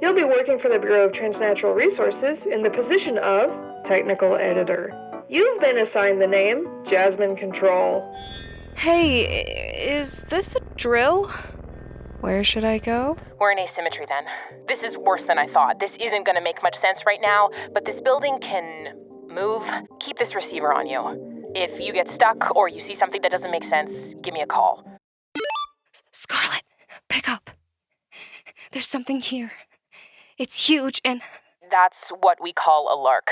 You'll be working for the Bureau of Transnatural Resources in the position of Technical Editor. You've been assigned the name Jasmine Control. Hey, is this a drill? Where should I go? We're in asymmetry then. This is worse than I thought. This isn't gonna make much sense right now, but this building can move. Keep this receiver on you. If you get stuck or you see something that doesn't make sense, give me a call. Scarlet, pick up. There's something here. It's huge and... That's what we call a lark.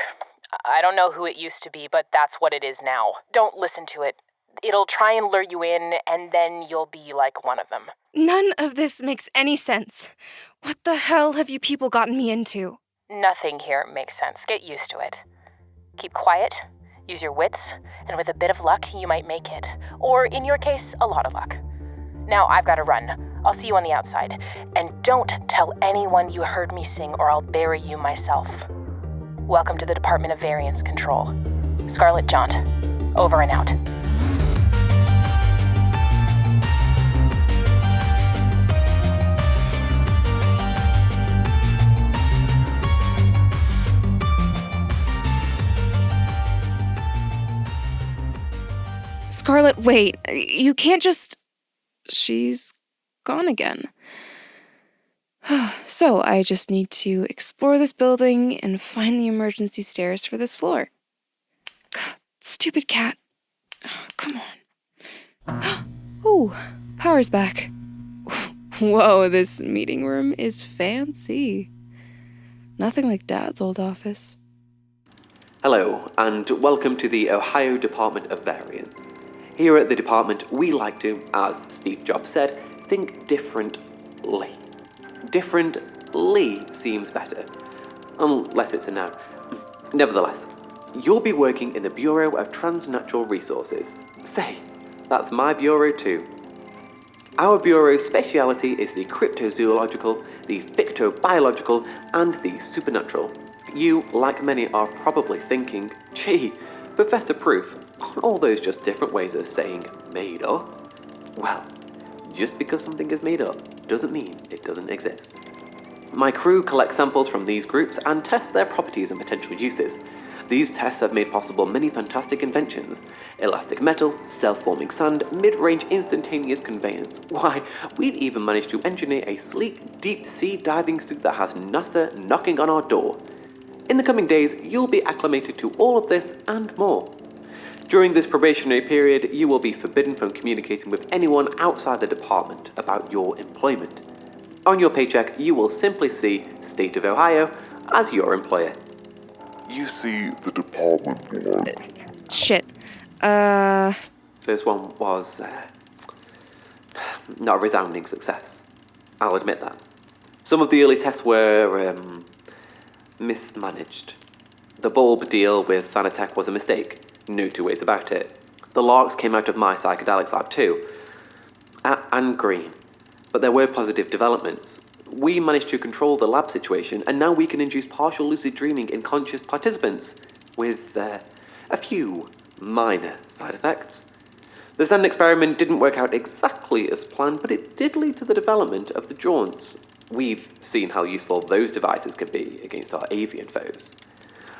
I don't know who it used to be, but that's what it is now. Don't listen to it. It'll try and lure you in, and then you'll be like one of them. None of this makes any sense. What the hell have you people gotten me into? Nothing here makes sense. Get used to it. Keep quiet, use your wits, and with a bit of luck, you might make it. Or, in your case, a lot of luck. Now I've got to run. I'll see you on the outside. And don't tell anyone you heard me sing or I'll bury you myself. Welcome to the Department of Variance Control. Scarlet, Jaunt. Over and out. Scarlet, wait. You can't just... She's gone again. So, I just need to explore this building and find the emergency stairs for this floor. God, stupid cat. Oh, come on. Ooh, power's back. Whoa, this meeting room is fancy. Nothing like Dad's old office. Hello, and welcome to the Ohio Department of Variance. Here at the department, we like to, as Steve Jobs said, think differently. Differently seems better, unless it's a noun. Nevertheless, you'll be working in the Bureau of Transnatural Resources. Say, that's my bureau too. Our bureau's speciality is the cryptozoological, the fictobiological, and the supernatural. You, like many, are probably thinking, gee, Professor Proof, aren't all those just different ways of saying made up? Well, just because something is made up doesn't mean it doesn't exist. My crew collects samples from these groups and tests their properties and potential uses. These tests have made possible many fantastic inventions. Elastic metal, self-forming sand, mid-range instantaneous conveyance. Why, we've even managed to engineer a sleek, deep-sea diving suit that has NASA knocking on our door. In the coming days, you'll be acclimated to all of this and more. During this probationary period, you will be forbidden from communicating with anyone outside the department about your employment. On your paycheck, you will simply see State of Ohio as your employer. You see the department one. Shit. First one was not a resounding success. I'll admit that. Some of the early tests were mismanaged. The bulb deal with Thanatech was a mistake. No two ways about it. The larks came out of my psychedelics lab too. And green. But there were positive developments. We managed to control the lab situation, and now we can induce partial lucid dreaming in conscious participants, with a few minor side effects. The sand experiment didn't work out exactly as planned, but it did lead to the development of the Jaunts. We've seen how useful those devices can be against our avian foes.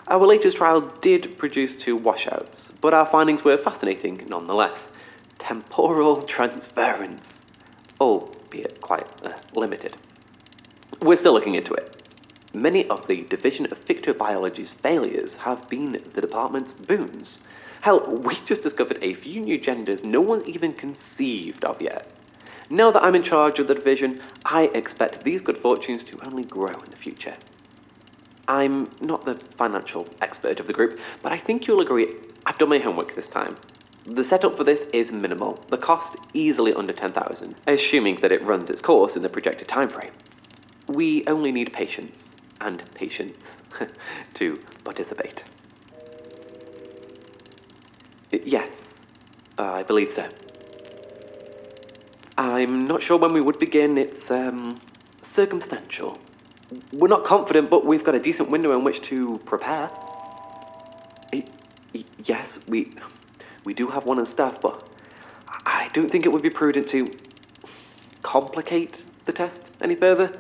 Our latest trial did produce 2 washouts, but our findings were fascinating nonetheless. Temporal transference, albeit quite limited. We're still looking into it. Many of the Division of Fictobiology's failures have been the department's boons. Hell, we just discovered a few new genders no one's even conceived of yet. Now that I'm in charge of the division, I expect these good fortunes to only grow in the future. I'm not the financial expert of the group, but I think you'll agree I've done my homework this time. The setup for this is minimal, the cost easily under 10,000, assuming that it runs its course in the projected timeframe. We only need patience, and patience, to participate. Yes, I believe so. I'm not sure when we would begin. It's, circumstantial. We're not confident, but we've got a decent window in which to prepare. Yes, we do have one on staff, but I don't think it would be prudent to complicate the test any further.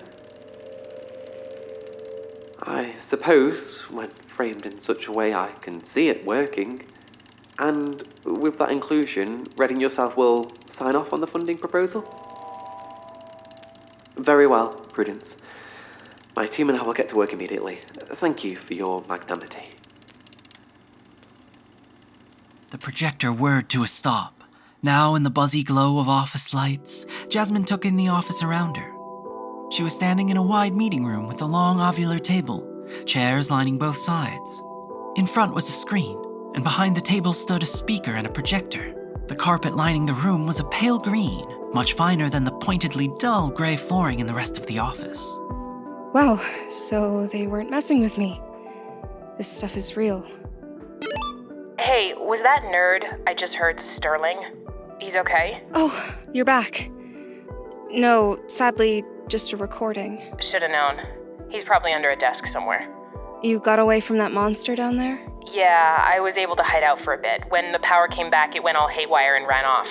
I suppose, when framed in such a way I can see it working. And with that inclusion, Reading yourself will sign off on the funding proposal? Very well, Prudence. My team and I will get to work immediately. Thank you for your magnanimity. The projector whirred to a stop. Now, in the buzzy glow of office lights, Jasmine took in the office around her. She was standing in a wide meeting room with a long ovular table, chairs lining both sides. In front was a screen, and behind the table stood a speaker and a projector. The carpet lining the room was a pale green, much finer than the pointedly dull gray flooring in the rest of the office. Wow, so they weren't messing with me. This stuff is real. Hey, was that nerd I just heard Sterling? He's okay? Oh, you're back. No, sadly, just a recording. Should've known. He's probably under a desk somewhere. You got away from that monster down there? Yeah, I was able to hide out for a bit. When the power came back, it went all haywire and ran off.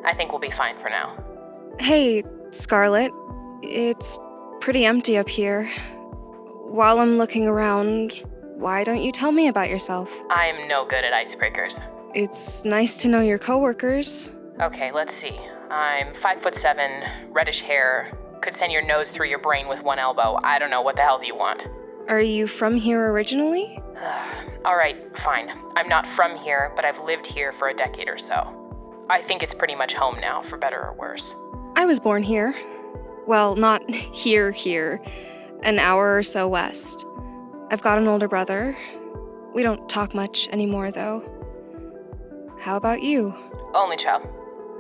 I think we'll be fine for now. Hey, Scarlet. It's pretty empty up here. While I'm looking around, why don't you tell me about yourself? I'm no good at icebreakers. It's nice to know your coworkers. Okay, let's see. I'm 5'7", reddish hair, could send your nose through your brain with one elbow. I don't know, what the hell do you want? Are you from here originally? Alright, fine. I'm not from here, but I've lived here for a decade or so. I think it's pretty much home now, for better or worse. I was born here. Well, not here. An hour or so west. I've got an older brother. We don't talk much anymore, though. How about you? Only child.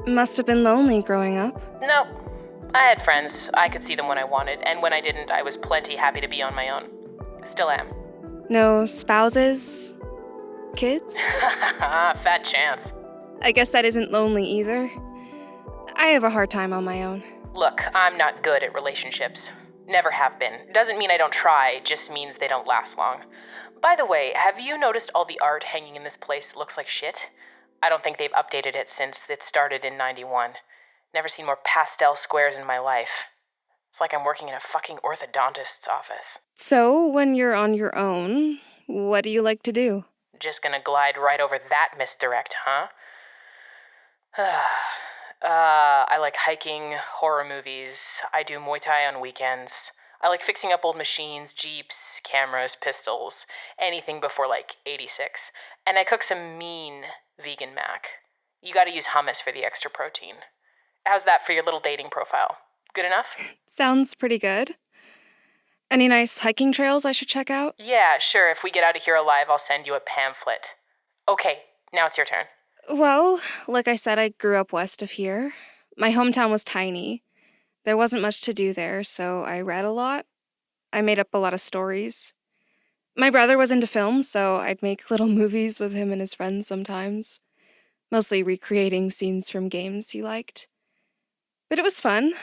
Must have been lonely growing up. No. I had friends. I could see them when I wanted, and when I didn't, I was plenty happy to be on my own. Still am. No spouses? Kids? Fat chance. I guess that isn't lonely either. I have a hard time on my own. Look, I'm not good at relationships. Never have been. Doesn't mean I don't try, just means they don't last long. By the way, have you noticed all the art hanging in this place looks like shit? I don't think they've updated it since it started in 91. Never seen more pastel squares in my life. It's like I'm working in a fucking orthodontist's office. So, when you're on your own, what do you like to do? Just gonna glide right over that misdirect, huh? I like hiking, horror movies. I do Muay Thai on weekends. I like fixing up old machines, jeeps, cameras, pistols, anything before like 86. And I cook some mean vegan mac. You gotta use hummus for the extra protein. How's that for your little dating profile? Good enough? Sounds pretty good. Any nice hiking trails I should check out? Yeah, sure. If we get out of here alive, I'll send you a pamphlet. Okay, now it's your turn. Well, like I said, I grew up west of here. My hometown was tiny. There wasn't much to do there, so I read a lot. I made up a lot of stories. My brother was into film, so I'd make little movies with him and his friends sometimes. Mostly recreating scenes from games he liked. But it was fun.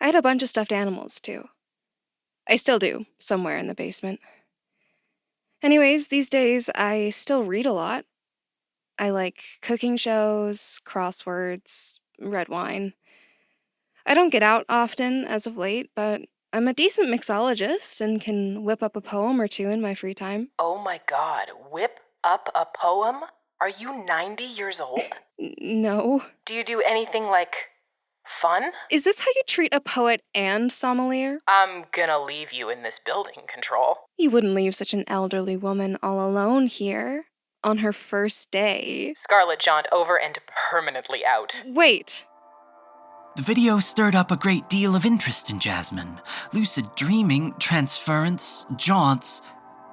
I had a bunch of stuffed animals, too. I still do, somewhere in the basement. Anyways, these days, I still read a lot. I like cooking shows, crosswords, red wine. I don't get out often as of late, but I'm a decent mixologist and can whip up a poem or two in my free time. Oh my god, whip up a poem? Are you 90 years old? No. Do you do anything like fun? Is this how you treat a poet and sommelier? I'm gonna leave you in this building, Control. You wouldn't leave such an elderly woman all alone here on her first day. Scarlet, Jaunt, over and permanently out. Wait. The video stirred up a great deal of interest in Jasmine. Lucid dreaming, transference, jaunts.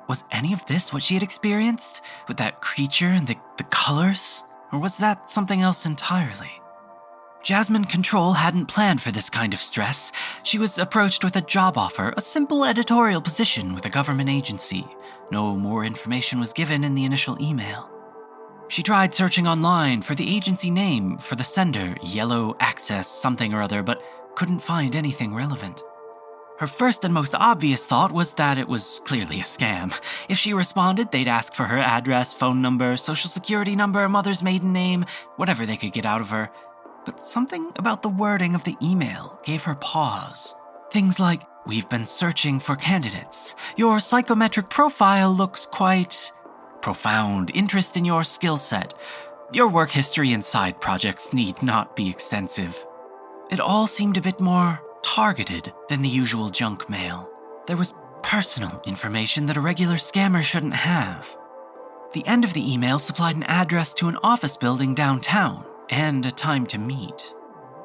Was any of this what she had experienced? With that creature and the colors? Or was that something else entirely? Jasmine Control hadn't planned for this kind of stress. She was approached with a job offer, a simple editorial position with a government agency. No more information was given in the initial email. She tried searching online for the agency name for the sender, Yellow Access something or other, but couldn't find anything relevant. Her first and most obvious thought was that it was clearly a scam. If she responded, they'd ask for her address, phone number, social security number, mother's maiden name, whatever they could get out of her. But something about the wording of the email gave her pause. Things like, We've been searching for candidates. Your psychometric profile looks quite profound. Interest in your skill set. Your work history and side projects need not be extensive. It all seemed a bit more targeted than the usual junk mail. There was personal information that a regular scammer shouldn't have. The end of the email supplied an address to an office building downtown and a time to meet.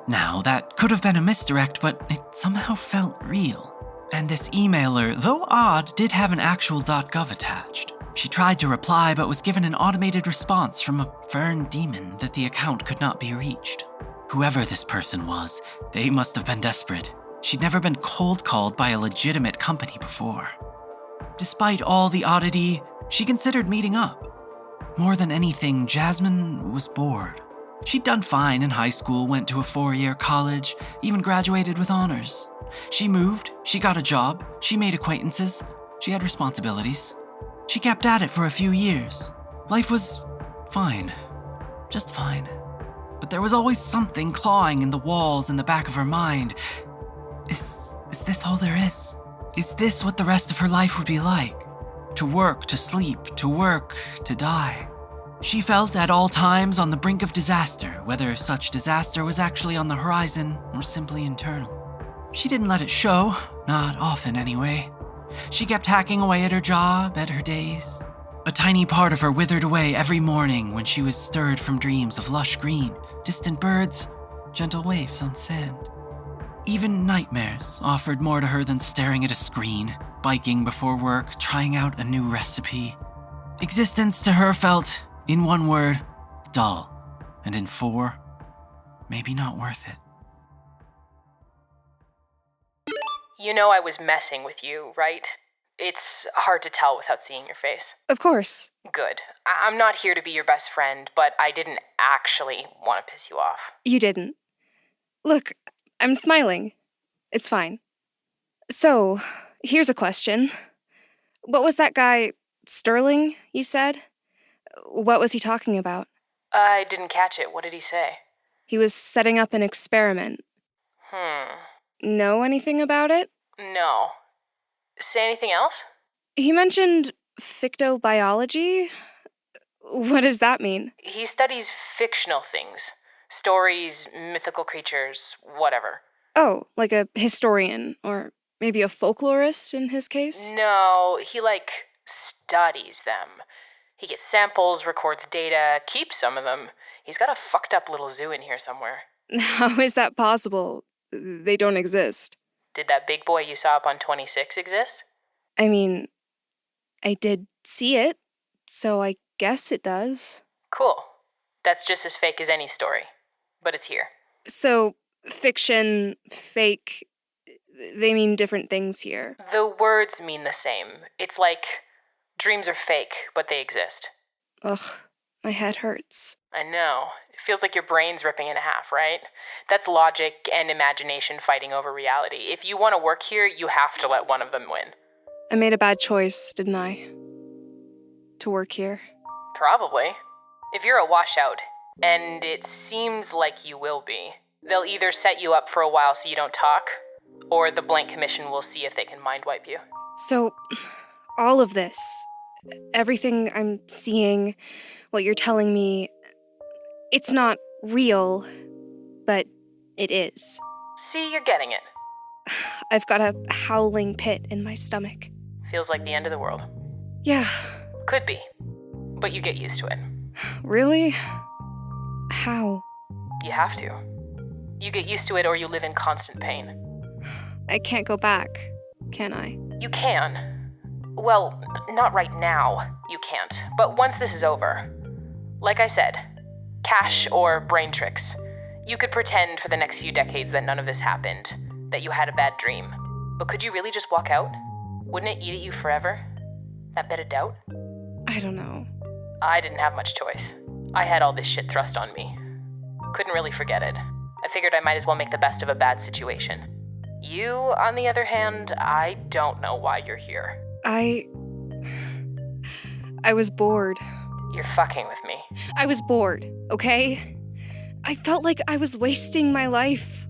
Now, that could have been a misdirect, but it somehow felt real. And this emailer, though odd, did have an actual .gov attached. She tried to reply, but was given an automated response from a Fern demon that the account could not be reached. Whoever this person was, they must have been desperate. She'd never been cold called by a legitimate company before. Despite all the oddity, she considered meeting up. More than anything, Jasmine was bored. She'd done fine in high school, went to a 4-year college, even graduated with honors. She moved, she got a job, she made acquaintances, she had responsibilities. She kept at it for a few years. Life was fine, just fine. But there was always something clawing in the walls in the back of her mind. Is this all there is? Is this what the rest of her life would be like? To work, to sleep, to work, to die. She felt at all times on the brink of disaster, whether such disaster was actually on the horizon or simply internal. She didn't let it show, not often anyway. She kept hacking away at her job, at her days. A tiny part of her withered away every morning when she was stirred from dreams of lush green, distant birds, gentle waves on sand. Even nightmares offered more to her than staring at a screen, biking before work, trying out a new recipe. Existence to her felt, in one word, dull, and in 4, maybe not worth it. You know I was messing with you, right? It's hard to tell without seeing your face. Of course. Good. I'm not here to be your best friend, but I didn't actually want to piss you off. You didn't. Look, I'm smiling. It's fine. So, here's a question. What was that guy, Sterling, you said? What was he talking about? I didn't catch it. What did he say? He was setting up an experiment. Know anything about it? No. Say anything else? He mentioned fictobiology. What does that mean? He studies fictional things. Stories, mythical creatures, whatever. Oh, like a historian, or maybe a folklorist in his case? No, he, studies them. He gets samples, records data, keeps some of them. He's got a fucked up little zoo in here somewhere. How is that possible? They don't exist. Did that big boy you saw up on 26 exist? I mean, I did see it, so I guess it does. Cool. That's just as fake as any story. But it's here. So, fiction, fake, they mean different things here. The words mean the same. It's like dreams are fake, but they exist. Ugh, my head hurts. I know. It feels like your brain's ripping in half, right? That's logic and imagination fighting over reality. If you want to work here, you have to let one of them win. I made a bad choice, didn't I? To work here. Probably. If you're a washout, and it seems like you will be, they'll either set you up for a while so you don't talk, or the blank commission will see if they can mind wipe you. So, all of this, everything I'm seeing, what you're telling me, it's not real, but it is. See, you're getting it. I've got a howling pit in my stomach. Feels like the end of the world. Yeah. Could be, but you get used to it. Really? How? You have to. You get used to it or you live in constant pain. I can't go back, can I? You can. Well, not right now, you can't. But once this is over, like I said, cash or brain tricks, you could pretend for the next few decades that none of this happened, that you had a bad dream. But could you really just walk out? Wouldn't it eat at you forever? That bit of doubt? I don't know. I didn't have much choice. I had all this shit thrust on me. Couldn't really forget it. I figured I might as well make the best of a bad situation. You, on the other hand, I don't know why you're here. I was bored. You're fucking with me. I was bored, okay? I felt like I was wasting my life.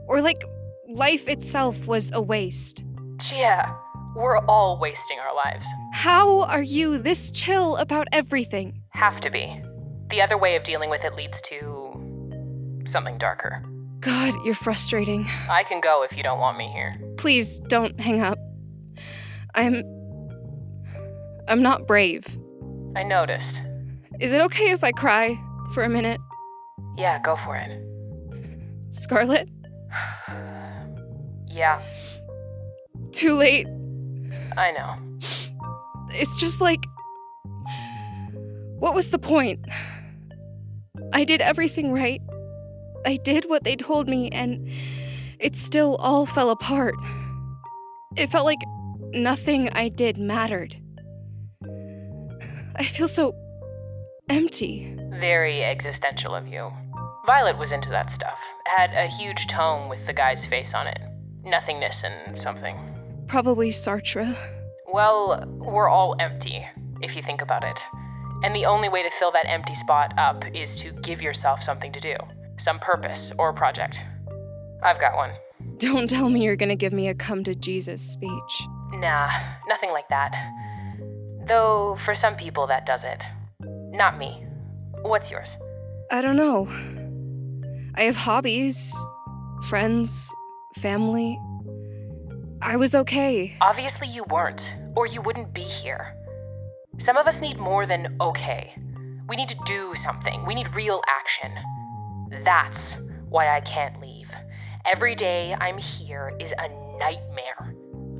Or like life itself was a waste. Yeah, we're all wasting our lives. How are you this chill about everything? Have to be. The other way of dealing with it leads to something darker. God, you're frustrating. I can go if you don't want me here. Please don't hang up. I'm not brave. I noticed. Is it okay if I cry for a minute? Yeah, go for it. Scarlet? Yeah, Too late. I know. It's just like... What was the point? I did everything right. I did what they told me, and it still all fell apart. It felt like nothing I did mattered. I feel so empty. Very existential of you. Violet was into that stuff. Had a huge tome with the guy's face on it. Nothingness and something. Probably Sartre. Well, we're all empty, if you think about it. And the only way to fill that empty spot up is to give yourself something to do. Some purpose or project. I've got one. Don't tell me you're gonna give me a come to Jesus speech. Nah, nothing like that. Though, for some people that does it. Not me. What's yours? I don't know. I have hobbies, friends, family. I was okay. Obviously you weren't, or you wouldn't be here. Some of us need more than okay. We need to do something. We need real action. That's why I can't leave. Every day I'm here is a nightmare.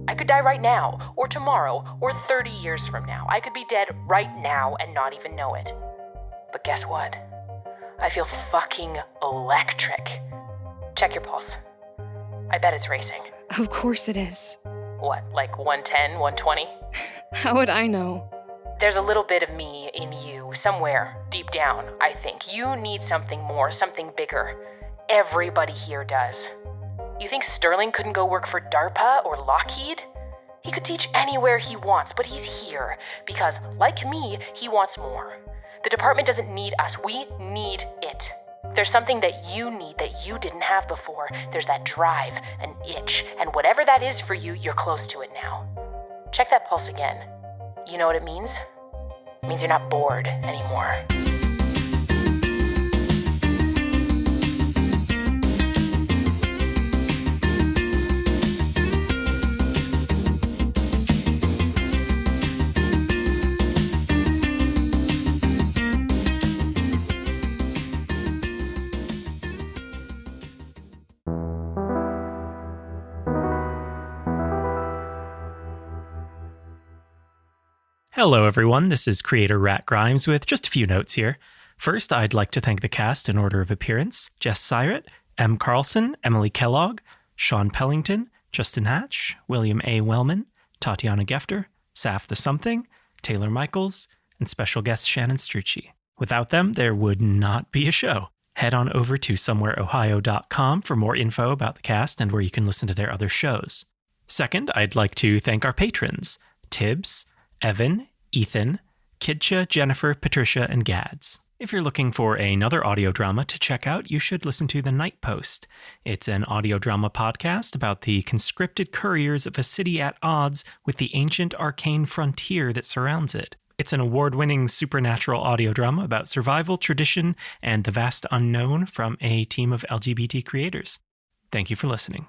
I could die right now, or tomorrow, or 30 years from now. I could be dead right now and not even know it. But guess what? I feel fucking electric. Check your pulse. I bet it's racing. Of course it is. What, like 110, 120? How would I know? There's a little bit of me in you, somewhere, deep down, I think. You need something more, something bigger. Everybody here does. You think Sterling couldn't go work for DARPA or Lockheed? He could teach anywhere he wants, but he's here because, like me, he wants more. The department doesn't need us, we need it. There's something that you need that you didn't have before. There's that drive, an itch, and whatever that is for you, you're close to it now. Check that pulse again. You know what it means? It means you're not bored anymore. Hello everyone, this is creator Rat Grimes with just a few notes here. First, I'd like to thank the cast in order of appearance: Jess Syratt, M. Carlson, Emily Kellogg, Shaun Pellington, Justin Hatch, William A. Wellman, Tatiana Gefter, Saph the Something, Taylor Michaels, and special guest Shannon Strucci. Without them, there would not be a show. Head on over to somewhereohio.com for more info about the cast and where you can listen to their other shows. Second, I'd like to thank our patrons: Tibbs, Evan, Ethan, Kidcha, Jennifer, Patricia, and Gads. If you're looking for another audio drama to check out, you should listen to The Night Post. It's an audio drama podcast about the conscripted couriers of a city at odds with the ancient arcane frontier that surrounds it. It's an award-winning supernatural audio drama about survival, tradition, and the vast unknown from a team of LGBT creators. Thank you for listening.